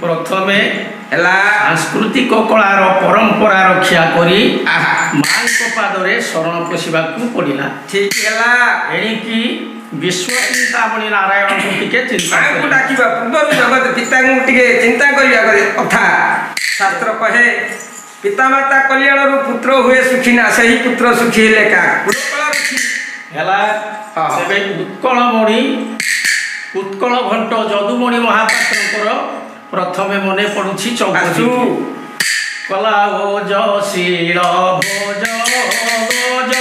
प्रथमे सांस्कृतिक कलार परंपरा रक्षा करी मां पादरे शरण पशिबा पड़ा। ठीक है एणिकी विश्व चिंतामणि नारायण को टिके चिंता को डाकिबा पूर्व जगत पिता को टिके चिंता करिया कथा शास्त्र कहे पिता माता कल्याण रु पुत्र हुए सुखी ना सही पुत्र सुखी हेले का हेला सेबे उत्कल घंट जदुमणि महापात्र प्रथमे मने पड़ुछि चौकसी कला भोज शील भोज भोज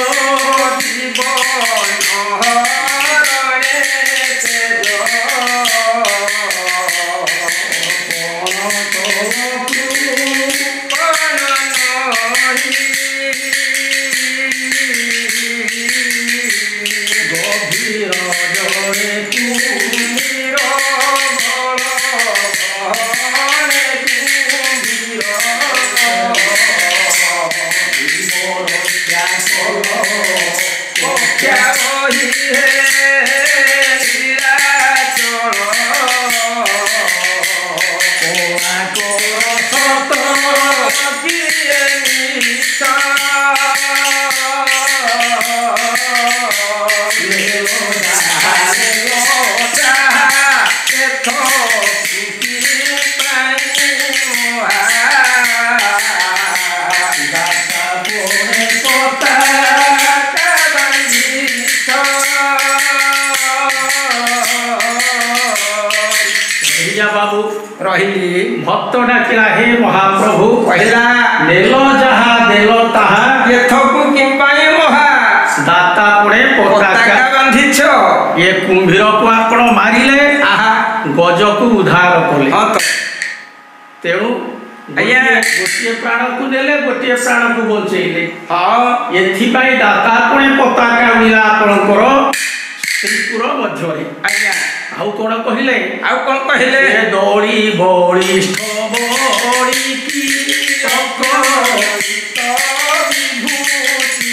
भक्त डाकिला हे महाप्रभु कहला नेलो जहा देलो ताहा यथकु किंपाए महा दाता पड़े पताका बांधिछ ये कुंभीर को आपण मारिले आहा गज को उद्धार कले हां तो तेणु आया गोटे प्राण को नेले गोटे प्राण को बचैले हां एथि पई दाता पड़े पताका उड़िला आपनकर श्रीपुर मध्यरे आया आउ कोन कहिले दौड़ी बौड़ी बौड़ी की चक्रित विभूति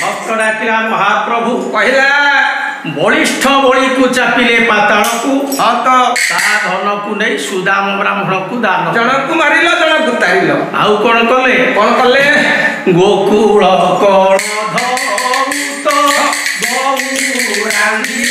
भक्त डाकिला महाप्रभु कहला बलिष्ठ बलि को चापिले पाताल को हाँ तो ता धन को नहीं सुदाम ब्राह्मण को दान जनक मारिल जनक तारिल आउ कौन कले गोकुल कल धूत गौरांगी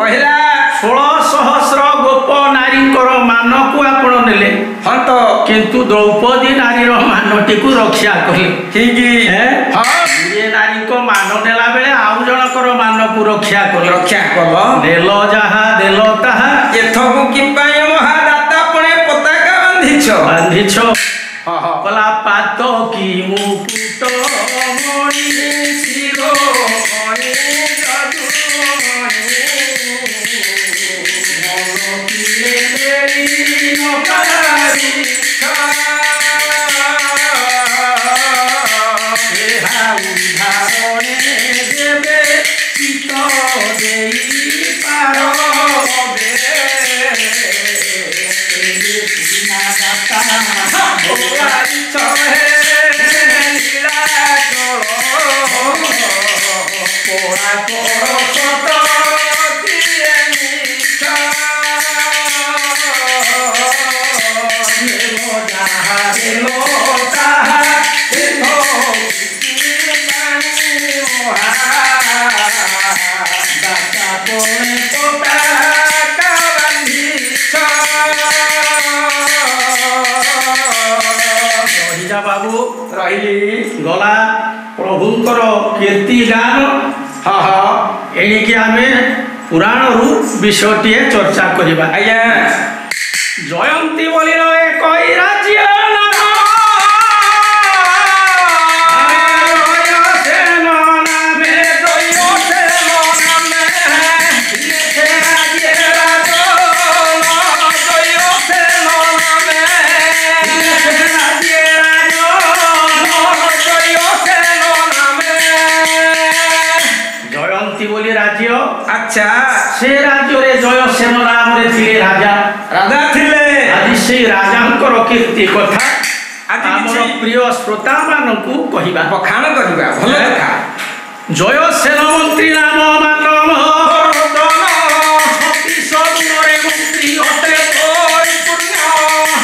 कहला 16,000 गोप नारी मान को आपण नेले हाँ तो किंतु द्रौपदी नारी मानटी को रक्षा कले ठीक हाँ ये नारी को मान नेला बेले आउ जनकर मान को रक्षा कल नेल जहा देल ताहा एथकु किंपाय महादाता पणे पताका बांधिछ कला पात की मुकुट मणि शिरो मणि बाबू रही गला प्रभुंकर कीर्ति गान हाँ हाँ एणिकी आमे पुराण रु विषयटी चर्चा करिबा आज्ञा जयंती बोली एक राज्य अच्छा से राज्य रे जयसेन नाम रे थिले राजा थिले आज से राजांकर कीर्ति कथा हमर प्रिय श्रोता मानकु कहिबा बखान करिबा भल कथा जयसेन मंत्री नाम मानव सती समुरे मंत्री अते परिपूर्ण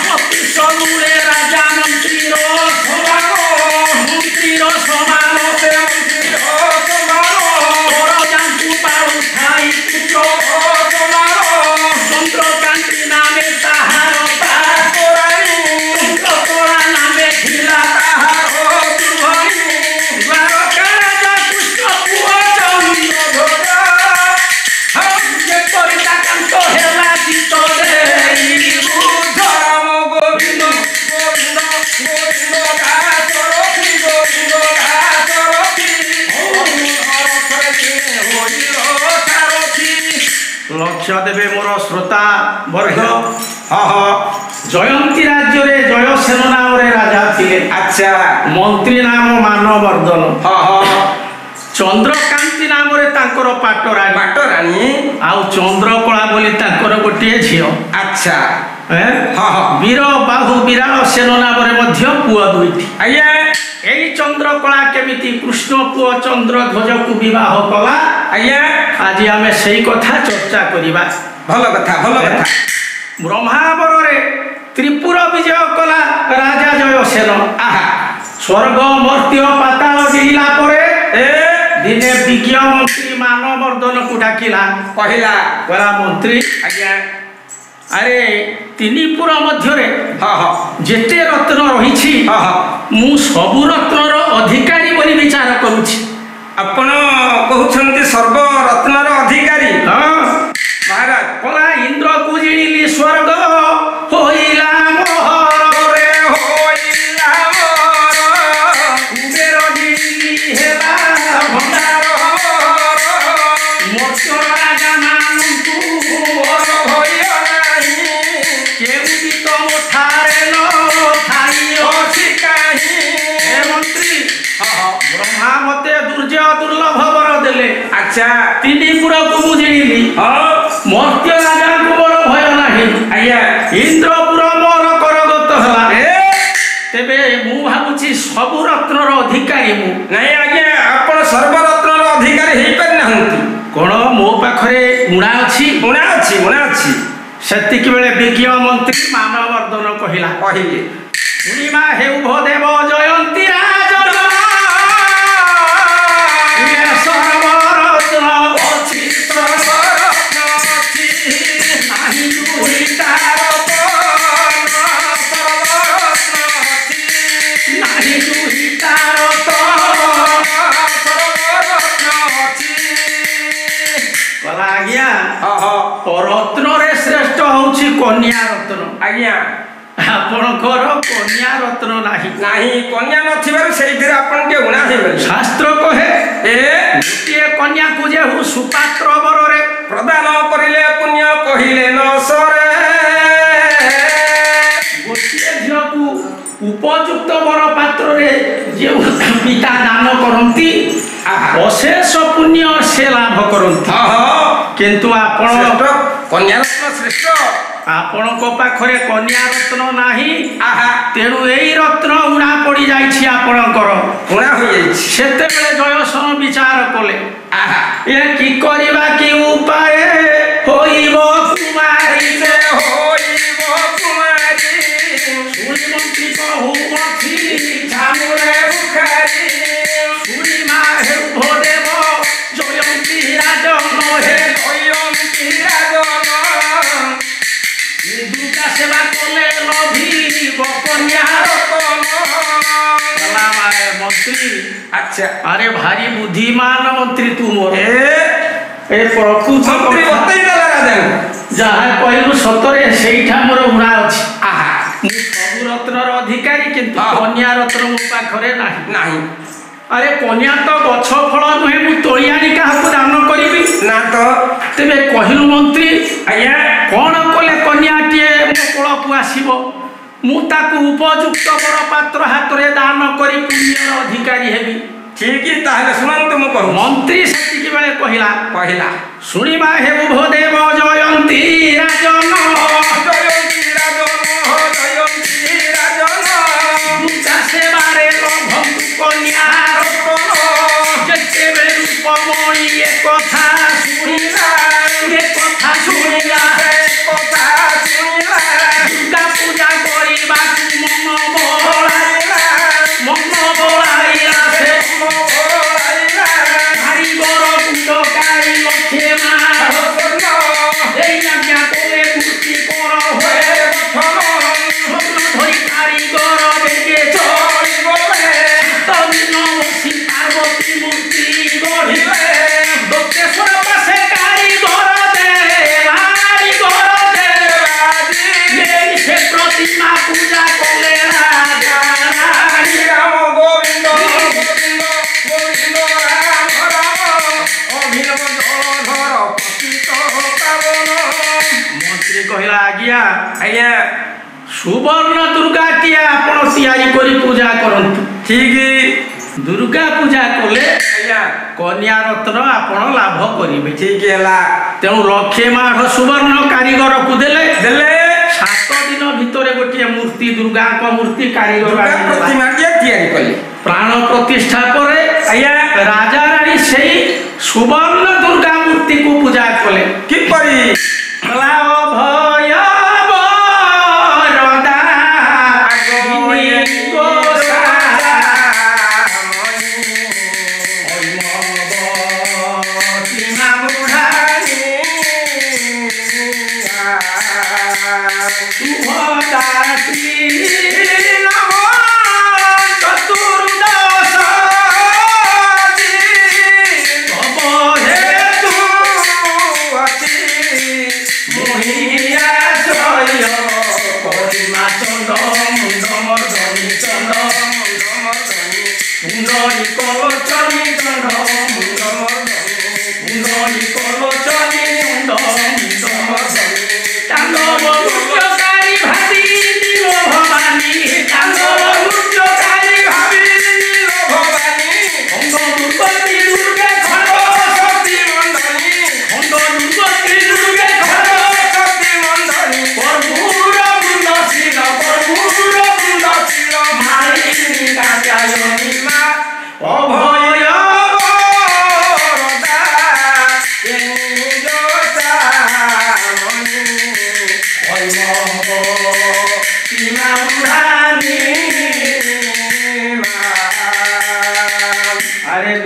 सती समुरे राजा मंत्री रो समान मंत्री रो समान अते मंत्री रो समान राजांकु पाउ थाई पुत्र समान चंद्रकांती नामे ताहार पार कोराई चंद्रकोरा नामे खिला ताहार दुर्भाई द्वारका राजा कृष्ण पुआ चंद्र भोगा हम जे करिता कांत हेला जीत रे बुद्ध राम गोविंद गोविंद गोविंद दास रखी गोविंद दास रखी लक्ष्य देवे मोर श्रोता वर्ग हाँ हाँ जयंती राज्य रे जयसेन नाम रे राजा थिले अच्छा मंत्री नाम मानवर्धन हाँ हाँ चंद्रकांती नाम रे तांकर पाटरानी आउ चंद्रकला बोली तांकर गोटिए झियो अच्छा हाँ हाँ वीर बाहु विराल सेन नाम रे मध्य पुआ दुईटी आज्ञा এই চন্দ্রকଳା କେମିତି କୃଷ୍ଣ ପୁଅ ଚନ୍ଦ୍ରଧ୍ୱଜକୁ ବିବାହ କଲା। ଆଜ୍ଞା ଆଜି ଆମେ ସେଇ କଥା ଚର୍ଚ୍ଚା କରିବା। ଭଲ କଥା ଭଲ କଥା। ବ୍ରହ୍ମାବରରେ ତ୍ରିପୁର ବିଜୟ କଲା ରାଜା ଜୟସେନ। ଆହା ସ୍ୱର୍ଗ ମର୍ତ୍ତ୍ୟ ପାତାଳ ଗିଳିଲା ପରେ ଦିନେ ବିଜ୍ଞ ମନ୍ତ୍ରୀ ମାନବର୍ଦ୍ଧନକୁ ଡାକିଲା। କହିଲା ମନ୍ତ୍ରୀ ଆଜ୍ଞା ଆରେ ତିନିପୁର ମଧ୍ୟରେ ହଁ ହଁ ଯେତେ ରତ୍ନ ରହିଛି ହଁ ହଁ ମୁଁ ସବୁ ରତ୍ନର ଅଧିକାରୀ ବୋଲି ବିଚାର କରୁଛି। ଆପଣ କହୁଛନ୍ତି ସର୍ବରତ୍ନର ଅଧିକାରୀ। ହଁ ମହାରାଜ କଲା ଇନ୍ଦ୍ରକୁ ଜିଣିଲି ସ୍ୱର୍ଗ ହୋଇଲା ମୋହରରେ ହୋଇଲା ମୋର କୁବେର ଜିଣିଲି ହେଲା ଭଣ୍ଡାର ମର୍ତ୍ତ୍ୟ ରାଜା ମାନଙ୍କୁ ମୋର ଭୟ ନାହିଁ କେଉଁଠି ତମ ଠାରେ ନ ଥାଇ ଅଛି କାହିଁ। ହେ ମନ୍ତ୍ରୀ ବ୍ରହ୍ମା ମତେ ଦୁର୍ଜୟ ଦୁର୍ଲଭ ବର ଦେଲେ। ଆଚ୍ଛା ତିନିପୁରକୁ ମୁଁ ଜିଣିଲି। ହଁ ମର୍ତ୍ତ୍ୟ ରାଜାଙ୍କୁ ମୋର ଭୟ ନାହିଁ। ଆଜ୍ଞା ଇନ୍ଦ୍ରପୁର ମୋର କରଗତ ହେଲା। ତେବେ ମୁଁ ଭାବୁଛି ସବୁ ରତ୍ନର ଅଧିକାରୀ ମୁଁ। ନାଇଁ ଆଜ୍ଞା ଆପଣ ସର୍ବରତ୍ନର ଅଧିକାରୀ ହେଇପାରିନାହାନ୍ତି। କଣ ମୋ ପାଖରେ ଉଣା ଅଛି? ଉଣା ଅଛି ଉଣା ଅଛି। ସେତିକି ବେଳେ ବିଜ୍ଞ ମନ୍ତ୍ରୀ ମାନବର୍ଦ୍ଧନ କହିଲା କହିଲେ ଶୁଣିମା ହେଉ ଭଦେବ ଜୟନ୍ତୀ ରାଜନ ସର୍ବରତ୍ନ ଅଛି ସର୍ବରତ୍ନ ଅଛି ନାହିଁ ଦୁଇଟାର ସର୍ବରତ୍ନ ଅଛି ନାହିଁ ଦୁଇଟାର ସର୍ବରତ୍ନ ଅଛି। କଲା ଆଜ୍ଞା ହଁ ରତ୍ନରେ ଶ୍ରେଷ୍ଠ ହଉଛି କନ୍ୟା ରତ୍ନ। ଆଜ୍ଞା ଆପଣଙ୍କର କନ୍ୟା ରତ୍ନ ନାହିଁ। ନାହିଁ କନ୍ୟା ନଥିବାରୁ ସେଇଥିରେ ଆପଣ ଟିକେ ଉଣା ହେଇଗଲେ। ଶାସ୍ତ୍ର କହେ ଏ ଗୋଟିଏ କନ୍ୟାକୁ ଯେ ସୁପାତ୍ର ବରରେ ପ୍ରଦାନ କରିଲେ ପୁଣ୍ୟ କହିଲେ ନ ସରେ। ଗୋଟିଏ ଝିଅକୁ ଉପଯୁକ୍ତ ବର ପାତ୍ରରେ ଯେଉଁ ପିତା ଦାନ କରନ୍ତି ଅଶେଷ ପୁଣ୍ୟ ସେ ଲାଭ କରନ୍ତି। କିନ୍ତୁ ଆପଣ କନ୍ୟାରତ୍ନ ଶ୍ରେଷ୍ଠ ଆପଣଙ୍କ ପାଖରେ କନ୍ୟା ରତ୍ନ ନାହିଁ। ଆହା ତେଣୁ ଏଇ ରତ୍ନ ଉଣା ପଡ଼ିଯାଇଛି ଆପଣଙ୍କର। ଉଣା ହୋଇଯାଇଛି। ସେତେବେଳେ ଜୟସନ ବିଚାର କଲେ ଆହା ଏ କି କରିବା କି ଉପାୟ ହୋଇବ କୁମାରୀ ହୋଇବ କୁମାରୀ ଶୁଣି ମନ୍ତ୍ରୀ କହୁଅଛି ଝାମୁରେ ବୁଖାରୀ ଶୁଣି ମା ହେଉ ଭଦେବ ଜୟନ୍ତୀ ରାଜନ ହେ ଜୟନ୍ତୀ ରାଜନ ଦୁର୍ଗା ସେବା କଲେ ଲଭିବ କନ୍ୟା ମନ୍ତ୍ରୀ। ଆଚ୍ଛା ଆରେ ଭାରି ବୁଦ୍ଧିମାନ ମନ୍ତ୍ରୀ ତୁ ମୋର। ଏ ପ୍ରକୃତ ମନ୍ତ୍ରୀ ବତେଇଦେଲା ରାଜାଙ୍କୁ। ଯାହା କହିଲୁ ସତରେ ସେଇଟା ମୋର ଉଣା ଅଛି। ଆହା ମୁଁ ସବୁ ରତ୍ନର ଅଧିକାରୀ କିନ୍ତୁ କନ୍ୟା ରତ୍ନ ମୋ ପାଖରେ ନାହିଁ। ନାହିଁ ଆରେ କନ୍ୟା ତ ଗଛ ଫଳ ନୁହେଁ ମୁଁ ତୋଳି ଆଣି କାହାକୁ ଦାନ କରିବି ନା ତ। ତେବେ କହିଲୁ ମନ୍ତ୍ରୀ ଆଜ୍ଞା କଣ କଲେ କନ୍ୟାଟିଏ ମୋ କୋଳକୁ ଆସିବ? ମୁଁ ତାକୁ ଉପଯୁକ୍ତ ବର ପାତ୍ର ହାତରେ ଦାନ କରି ପୁଣ୍ୟର ଅଧିକାରୀ ହେବି। ଠିକ ତାହେଲେ ଶୁଣନ୍ତୁ ମୁଁ କହୁଛି। ମନ୍ତ୍ରୀ ସେତିକି ବେଳେ କହିଲା କହିଲା ଶୁଣିବା ହେବୁ ଭଦେବ ଜୟନ୍ତୀ ରାଜନ ଜୟନ୍ତୀ ରାଜନ ଜୟନ୍ତୀ ରାଜନ ଦୁର୍ଗା ସେବାରେ ଲଭନ୍ତୁ କନ୍ୟା ରତ୍ନ ଯେତେବେଳେ ରୂପମଣି ଏ କଥା ଶୁଣିଲା କଥା ଶୁଣିଲା ଦୁର୍ଗା ପୂଜା କରିବାକୁ ମନ ବଳାଇଲା ସେ କାରିଗର ଗୁଣ୍ଡ କାଳି ଲକ୍ଷେ ମା এই আজ্ঞা করে মূর্তি কর হয়ে ধরি কারিগর বেগে চলি বলে তদিন বসি পার্বতী মূর্তি গড়িলে দক্ষেশ্বর পাশে কারিগর দে সে প্রতিমা পূজা করলে রাজা রাম গোবিন্দ গোবিন্দ গোবিন্দ রাম রাম অভিনব জলধর পতিত পাবন। মন্ত্রী কহিলা আজ্ঞা আজ্ঞা সুবর্ণ দুর্গাটিଏ ଆପଣ ତିଆରି କରି ପୂଜା କରନ୍ତୁ। ଠିକ ଦୁର୍ଗା ପୂଜା କଲେ ଆଜ୍ଞା କନ୍ୟା ରତ୍ନ ଆପଣ ଲାଭ କରିବେ। ଠିକ ହେଲା। ତେଣୁ ଲକ୍ଷେ ମାଢ଼ ସୁବର୍ଣ୍ଣ କାରିଗରକୁ ଦେଲେ ଦେଲେ 7 ଦିନ ଭିତରେ ଗୋଟିଏ ମୂର୍ତ୍ତି ମୂର୍ତ୍ତି ଦୁର୍ଗାଙ୍କ ମୂର୍ତ୍ତି କାରିଗର ଦୁର୍ଗା ପ୍ରତିମାଟିଏ ତିଆରି କଲେ। ପ୍ରାଣ ପ୍ରତିଷ୍ଠା ପରେ ଆଜ୍ଞା ରାଜା ରାଣୀ ସେଇ ସୁବର୍ଣ୍ଣ ଦୁର୍ଗା ମୂର୍ତ୍ତିକୁ ପୂଜା କଲେ। କିପରି? ଭୟ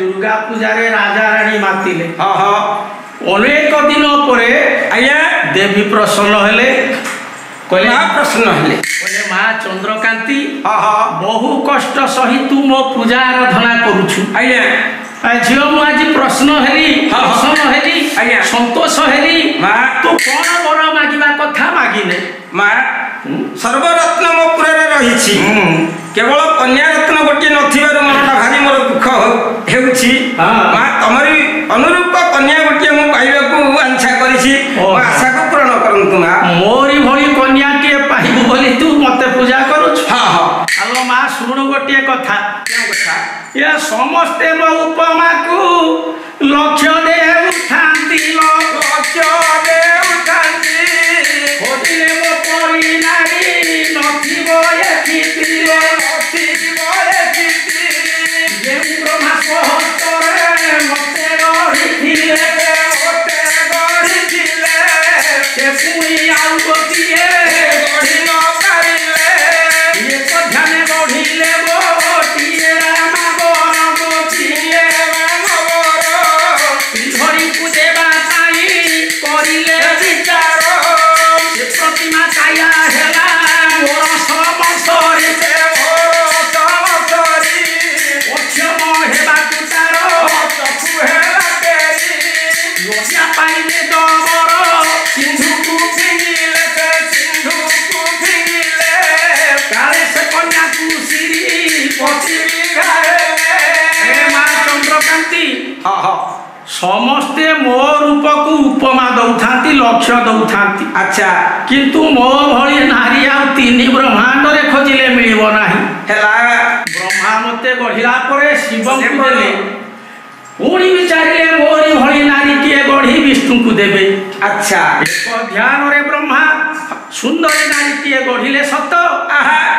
दुर्गा पूजारे राजा रानी मातिले अनेक दिन पर आज्ञा देवी प्रसन्न हेले कहले प्रसन्न हेले कहले माँ चंद्रकांति बहु कष्ट सहित मो पूजा आराधना करुछु आज्ञा झील मु आज प्रश्न हेली प्रसन्न हेली संतोष हेली तू कौन वर मागिबा कथा मागिने माँ सर्वरत्न मो पुरे रही केवल कन्या रत्न गोटे नथिबार मनटा भारी मोर दुख हेउछि माँ तमरी अनुरूप कन्या गोटे मु पाइबाकू आंछा करिछि आशा को पूर्ण करंतु माँ मोरी भली कन्या के पाइबु बोली तू मते पूजा करूछ हेलो माँ सुनु गोटे कथा ये समस्ते मो उपमा को लक्ष्य दे उठांती लक्ष्य दे उठांती खोजिले मो परी नारी नथिबो एथितिलो नथिबो एथिति जे ब्रह्मा सहस्त्रे मते गढ़िथिले से पुई आउ गोटिए गढ़ी न पारिले ये तो ध्यान गढ़िले गोटिए रामा बर गोटिए मानवर धरी पूजेबा ताई करिले विचार से प्रतिमा काया हेला मोर समसरी से मोर समसरी अक्षम हेबा तुतार चक्षु हेला तेरी लोचिया पाइले दबर सिंधु को फिंगिले से सिंधु को फिंगिले काले से कन्या को सिरी पति बिघाले हे माँ चंद्रकांति समस्ते मो रूप को उपमा दौथांती लक्ष्य दौथांती अच्छा किंतु मो भली नारी आ तीन ब्रह्मांड रे खोजिले मिलिबो नाही हेला ब्रह्मा मते गढ़िला परे शिव को देले पुणी विचारिले मोरी भली नारी के गढ़ी विष्णु को देबे अच्छा एक ध्यान रे ब्रह्मा सुंदर नारी के गढ़िले सत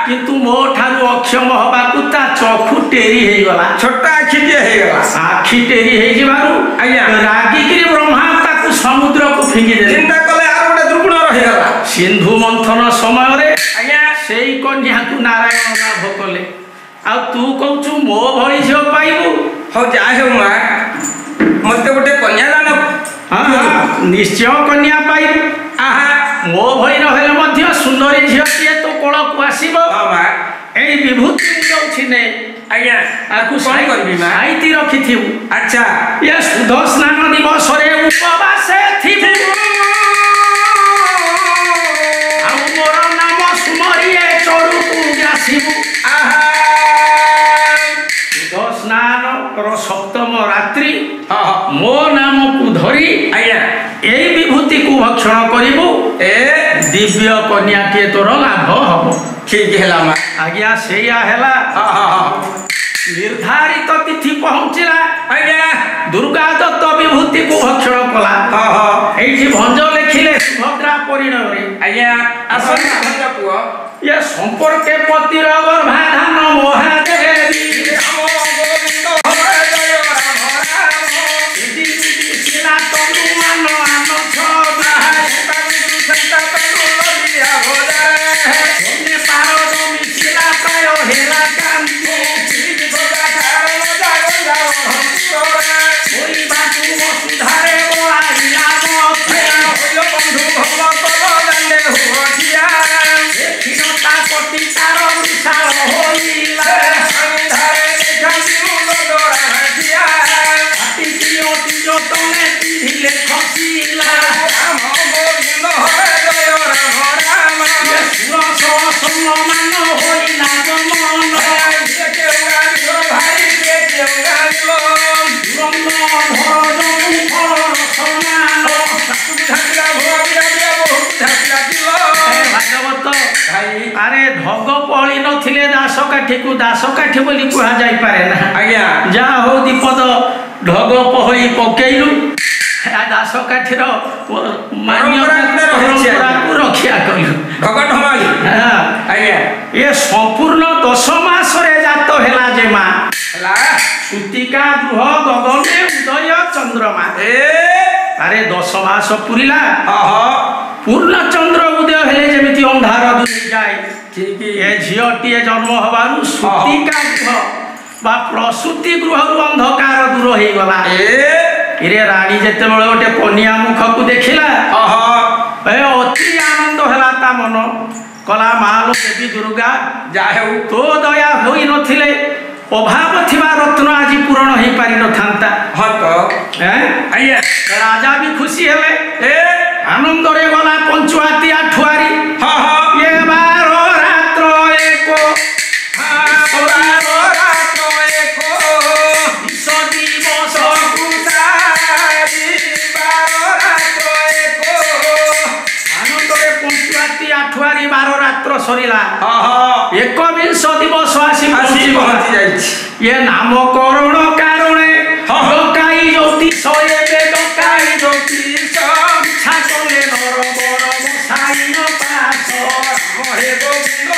किंतु मो ठारू अक्षम हबा कुता चखु टेरी हे गला छोटा आखि जे हे गला आखि टेरी हे जिबारु आज्ञा रागी कि ब्रह्मा ताकु समुद्र को फिंगी दे चिंता कले आर गोटे दुर्गुण रहि गला सिंधु मंथन समय रे आज्ञा सेई कन्या को नारायण लाभ कले आ तू कहू मो भली झियो पाइबू हो जा हे माँ मते गोटे कन्या दान निश्चय कन्या पाइबू मो भली रहले मध्य सुंदरी झियो किए तो कोल को आसीबो माँ एई विभूति दउछि ने आज्ञा आकु कोन करबी माँ साइति रखिथिबू अच्छा ये सुध स्नान दिवस रे उपवास थिबू आ मोर नाम सुमरिए चोरु को आसीबू सुध स्नान रो सप्तम रात्रि मो नाम को धरी आज्ञा एई विभूति को भक्षण करिबू ए दिव्य कन्या के तोर लाभ हबो ठीक हेला माँ आज्ञा सेया हेला निर्धारित तिथि पहुंचला आज्ञा दुर्गा दत्त विभूति को भक्षण कला एठी भंज लेखिले सुभद्रा परिणय रे आज्ञा आसन भंज पुओ ये संपर्के पतिर गर्भाधान महादेवी राम गोविंद हरे जय राम राम शिला तनु मान आन छबा संता तनु लगिया भोजा सोने पारद मिशिला प्राय हेला कांति भोजा कारण जागंगा हंसोरा ओई बातु वसुधारे बोलाइला मथे होइल बंधु भव कल दंडे हुअठिया देखिनता कोटि तार विशाल होइला संधारे देखासी मुंड डोरा हटिया अति प्रिय तिजो तने तिधिले खसिला राम गोविंद हरे जय राम राम ये सुर सह सम्मान होइला गमन भाई के केउगालो दुरंग भरजनु फल रसमान ठाकुरा भोगिया बहुत ठाकुरा दिलो भागवत भाई अरे ढग पहली नथिले दासकाठी बोली कुहा जाई पारे ना आज्ञा जा हो दीपद ढग पहली पकेइलु दासकाठीर परंपराକୁ रक्षा कलु ढग ढमाली आज्ञा ये संपूर्ण 10 मासरे जात हेला जे मा हला सुतिका गृह गगने उदय चंद्रमा ए अरे 10 मास पुरिला आहा पूर्ण चंद्र उदय हेले जेमिति अंधार दूर जाए ठीक ए झियटीए जन्म हबारु सुतिका गृह बा प्रसूति गृह अंधकार दूर हो गला इरे रानी जेते बेले गोटे कन्या मुख को देखिला आहा ए अति आनंद हला ता मन कला मालो देवी दुर्गा जाहेउ तो दया होई नथिले अभाव थिबा रत्न आज पूर्ण हो पारि न थांता हां तो आइए राजा भी खुशी हेले ए आनंद रे गला पंचुआती आठुआरी हां हां ये 12 रात्र एको दिवस आनंद रे पंचुआती आठुआरी 12 रात्र सरिला 21 दिवस आसी पहुंची ये नामकरण कारणे डकाई ज्योतिष एबे डकाई ज्योतिष इच्छा कले नर बर बसाई न पास हे गोविंद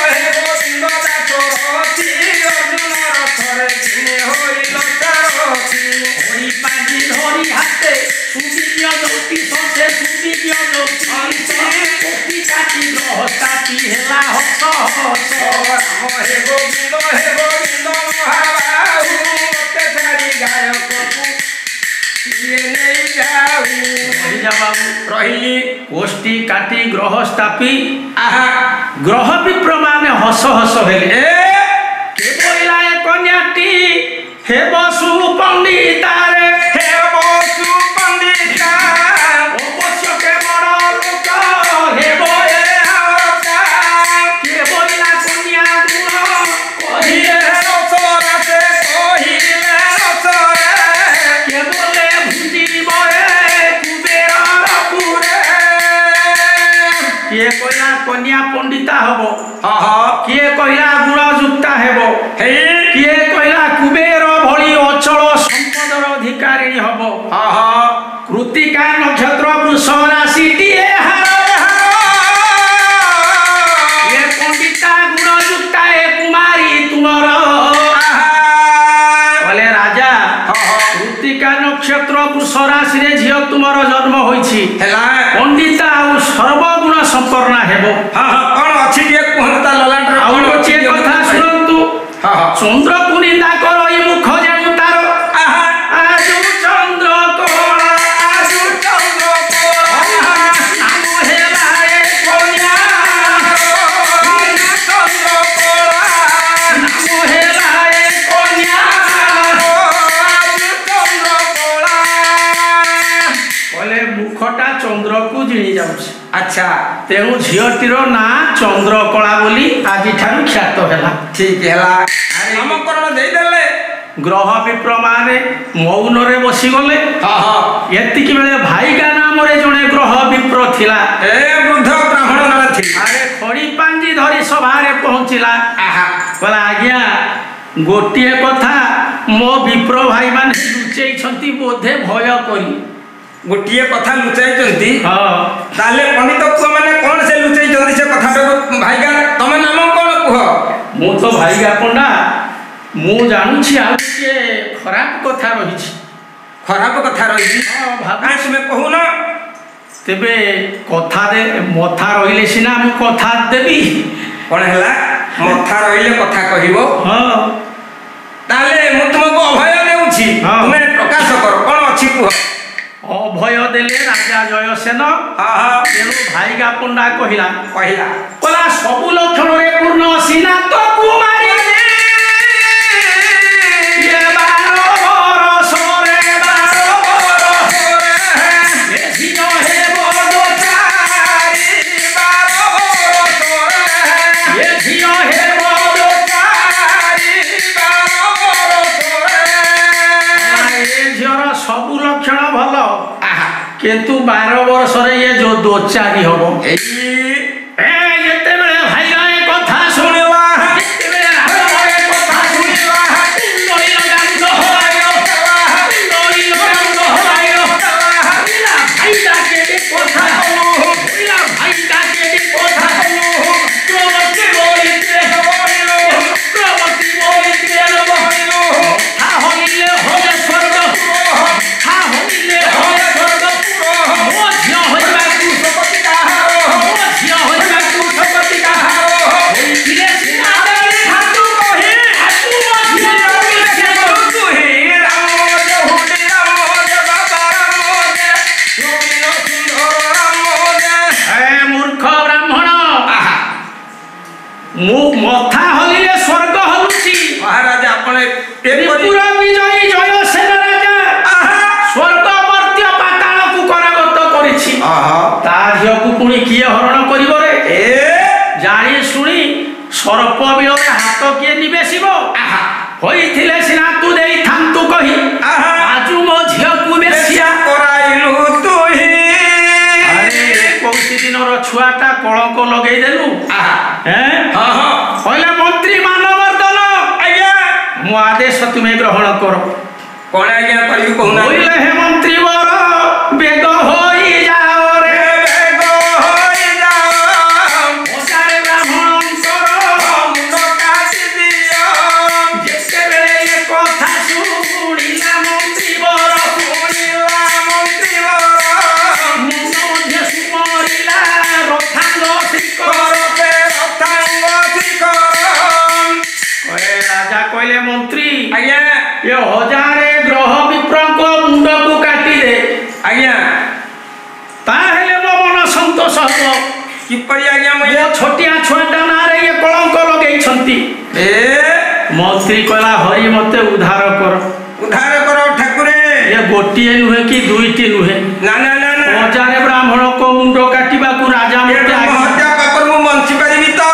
दासरथी अर्जुन रथरे दिने होइल सारथी हरि पांडी धरी हाते सुदिव्य ज्योतिष से सुदिव्य ज्योतिष कोटि काटी ग्रह काटी हेला हस हस हे गोविंद महाबाहु मते छाड़ी गायक किए नहीं जाऊ रही जा बाबू रही कोष्टी काटी ग्रह स्थापी आहा ग्रह विप्र माने हस हस हेले के बोइला ए कन्याटी हे बसु पंडितारे हे बसु पंडिता अवश्य के बड़ लोक हे बोए आवता के बोइला कन्या गुण कहिले रसरसे कहिले रसरे के बोले भुंजी बोए कुबेर पुरे किए कहला कन्या पंडिता हबो आहा किए कहला गुण युक्ता हेबो हे किए कहला कुबेर भली अचल संपदर अधिकारी हबो आहा कृतिका नक्षत्र वृष राशि टीए ये पंडिता गुण युक्ता ए कुमारी तुमर बोले राजा कृतिका नक्षत्र वृष राशि रे झियो तुमर जन्म होईछि हेला पंडिता आ सर्वगुण संपन्न हेबो हां कोन अछि जे कोहनता ललाटर आउ गोटे कथा सुनंतु हां चंद्र को निंदा करो ई मुख जेनु तार आहा आजु चंद्र कोला आजु चंद्र कोला नाम हेला ए कन्या चंद्र कोला नाम हेला ए कन्या चंद्र कोला बोले मुखटा चंद्र को जिणी जाउछ अच्छा तेणु झियटीर ना चंद्रकला बोली आज ठारू ख्यात हेला ठीक हैला नामकरण दे देले ग्रह विप्र माने मौन रे बसी गले हां हां एतिकी बेले भाईगा नाम रे जणे ग्रह विप्र थिला ए वृद्ध ब्राह्मण नाम थी अरे खड़ी पांजी धरी सभा रे पहुंचिला आहा बोला आज्ञा गोटिए कथा मो विप्र भाई माने लुचेई छंती बोधे भय करी गोटे कथा लुचाई ताले पंडित पुआ मैंने कौन से लुचाई से कथा भाईगा तुम नाम कौन कह मु तो भाईगा पंडा मु जानूची आ खराब कथा रही खराब कथा रही तुम कहून तेबे कथा दे मथा रहिले सिना मु कथा देबी कौन है मथा रहिले कथा कहबो हां ताले मु तुमको अभय देउछि तुमे प्रकाश कर कौन अछि कह अभय देले राजा जयसेन तेणु भाईगा पंडा कहिला कहला सबु लक्षण रे पूर्ण सीना तो कुमारी ये 12 बरस रे 12 बरस रे ये सिनो हे बड़ो चारी 12 बरस रे ये सिनो हे बड़ो चारी 12 बरस रे ए झियर सबु लक्षण भल किंतु 12 वर्ष रे ये जो दो चारी हबो एते बेले भाई गाय कथा सुनवा एते बेले भाई कथा सुनवा लोई लगाम दो होयो लोई लगाम दो होयो इला भाई दा के कथा इला भाई दा के कथा प्रवति बोलिते प्रवति बोलिते बोलो हा होइले होय स्वर्ग हा होइले होय स्वर्ग ओ झिया होइबा तू सपति का ओ झिया होइबा तू सपति का इले सिना दे हातू कहे हातू झिया तू हे राम जे हुडी राम जे बाबा राम जे गोविंद सुंदर राम जे ए मूर्ख ब्राह्मण मु मथा हलिले स्वर्ग हलुची महाराज आपण त्रिपुर विजयी जयसेन राजा स्वर्ग मर्त्य पाताल को करागत करिछि ता झियकु पुणी किए हरण करिवो रे जानी सुनी सर्प बिलरे हाथ किए निवेशिबो होइथिले सिना तू देई थांतु कहि आजु मो झियकु बेसिया कराइलु तुही अरे कोसी दिनर छुआटा कळंक लगेई देलु हैं कहले मंत्री मानवर्धन आज्ञा मो आदेश तुमे ग्रहण करो कौन आज्ञा करी कहूना बोले हे मंत्री वर बेग होई जाओ रे बेग होई जाओ ओसारे ब्राह्मण करो मुंड काटी दियो जेते बेले ये कथा सुनिला मंत्री वर मुंड जे सुमरिला रथांग श्रीकर पे रथांग श्रीकर कहे राजा कहले मंत्री आज्ञा ये हजारे ग्रह विप्रंक मुंड को काटी दे आज्ञा ताहेले मो मन संतोष हबो किपरि आज्ञा ये छोटिया छुआटा नारे ये कलंक लगेई छंती मंत्री कहला हरि मते उद्धार करो ठाकुरे ये गोटिए नुहे कि दुईटी नुहे ना ना ना ना हजारे ब्राह्मण को मुंड काटिबा को राजा मते हत्या पापर मु बंची परिबी तो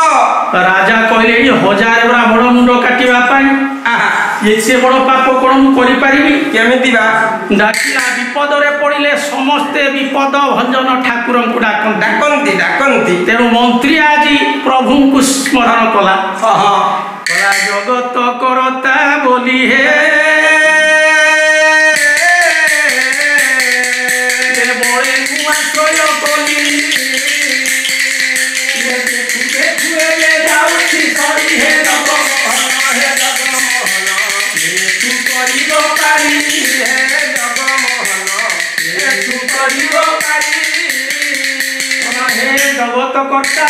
राजा कहले ये हजारे ब्राह्मण मुंड काटिबा पाई एसे बड़ पाप कोन मु करि परिबी केमिति बा डाकिला विपद रे पड़िले समस्ते विपद भंजन ठाकुर को डाकंती तेणु मंत्री आज प्रभु को स्मरण कला कला जगत करता बोली हे बड़े आश्रय कली देखुए जाऊँ सरी हे जगत कर्ता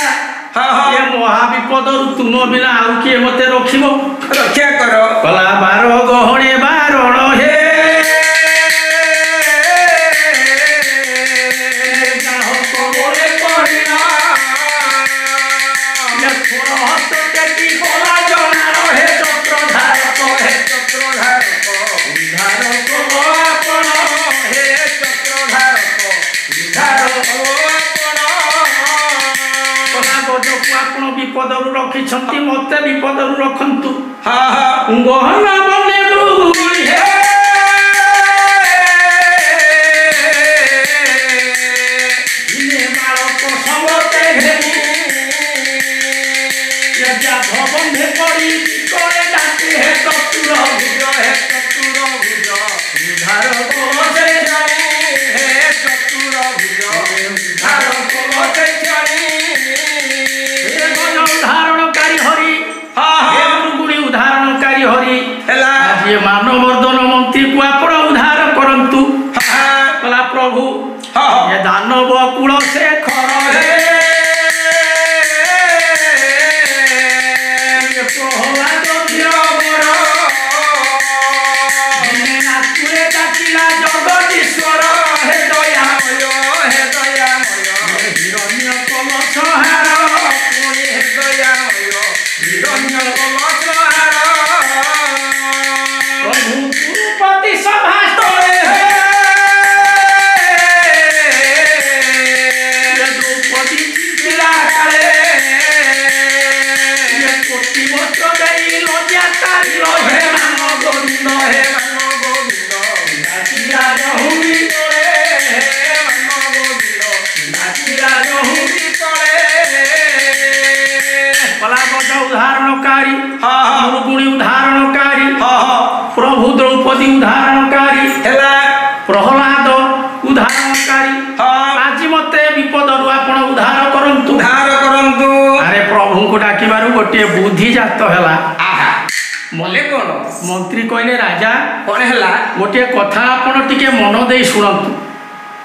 ये महाविपद तुम बिना आउ किए मते रखिबो रक्षा कर कला 12 गहणे बारण हे जाहो कोरे पड़िना ये थोड़ा हस्त केटी कोला जना रहे चक्रधार को हे चक्रधार को उद्धार को आपण हे चक्रधार को उद्धार को आपण विपदरू रखी मत विपदरू रखु गहना बने मृगुली हे बालक समते बंधे पड़ी करे डाके हे चतुर भुज उधार हे ये मानवर्धन मंत्री को आपण उद्धार करंतु कहला प्रभु ये दानव कुल से खर रे प्रहलाद वीरवर दिने नाकुरे डाकिला जगदीश्वर हे दयामय हिरण्य कलश हार पुणी हे दयामय हिरण्य कलश हार प्रभु गुरुपति सभा तले द्रौपदी चिला काले कोटि वस्त्र देई लज्जा तारी हे मान गोविंद नाचिया रहुनी तले हे मान गोविंद नाचिया रहुनी तले कलागज उदाहरणकारी गुणी उदाहरणकारी प्रभु द्रौपदी उदाहरणकारी प्रहलाद उदाहरणकारी आज मते विपद आपण उद्धार करंतु अरे प्रभु को डाकिबारु गोटे बुद्धि जात हैला मले कोन मंत्री कहले राजा कोन हैला गोटे कथा आपण टिके मन देई सुनंतु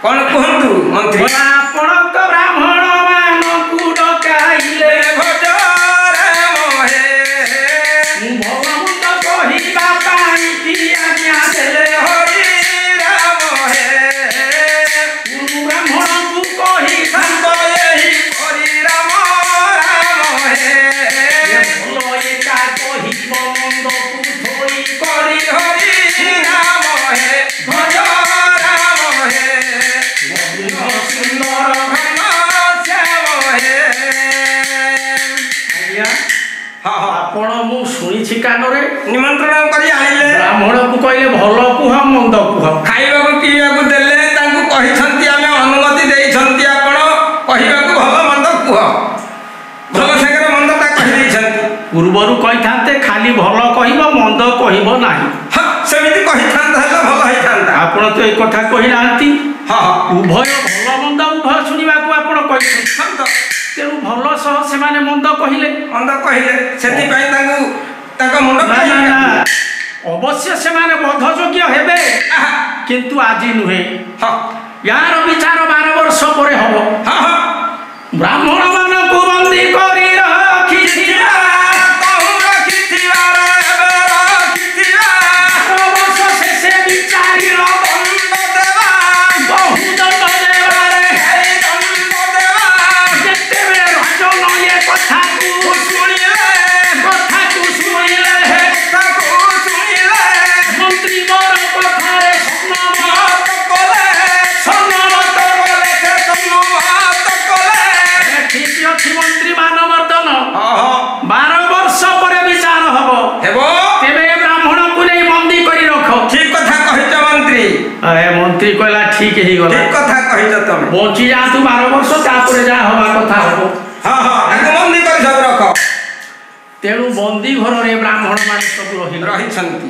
कोन कहंतु मंत्री आपण तो ब्राह्मण मान को डकाइले भजर मोहे भगवान तो कहिबा पाई की आज्ञा देले हरि राम हे गुरु ब्राह्मण को कहि संत एही हरि राम हे भलो एका कहिब मंद को धोई करि हरि राम हे भज राम हे सुंदर घन श्याम हे आज्ञा आपण मु शुणी काନରେ निमंत्रण करी आइले ब्राह्मण को कहले भलो कुह मंद कुह खाइबा को पीबा को देले तांको कहिसंती आमे अनुमति देइसंती आपण कहिबा को भलो मंद कुह भलो सेकर मंद ता कहि देइसंती पूर्वरु कहिथांते खाली भलो कहिबो मंद कहिबो नाही हां सेमिति कहिथांता हला भलो हैथांता आपण तो एक कथा कहिनांती हां उभय भलो मंद उभय सुनिबा को आपण कहिसंती तेणु भल सह से मंद कहले से मुंड अवश्य से बधयोग्य हेबे किंतु आज नुहे यार विचार 12 वर्ष पर हम ब्राह्मण मान को बंदी करी मंत्री मानवर्धन 12 वर्ष पर विचार हबो तेबे ब्राह्मण को नहीं बंदी करी रखो ठीक कथा कहित मंत्री मंत्री कहला ठीक ही गला ठीक कथा कहित तुम बंची जा तू 12 वर्ष तापर जा हवा कथा हबो हां हां ताको बंदी करी सब रखो तेणु बंदी घर रे ब्राह्मण मान सब रही छंती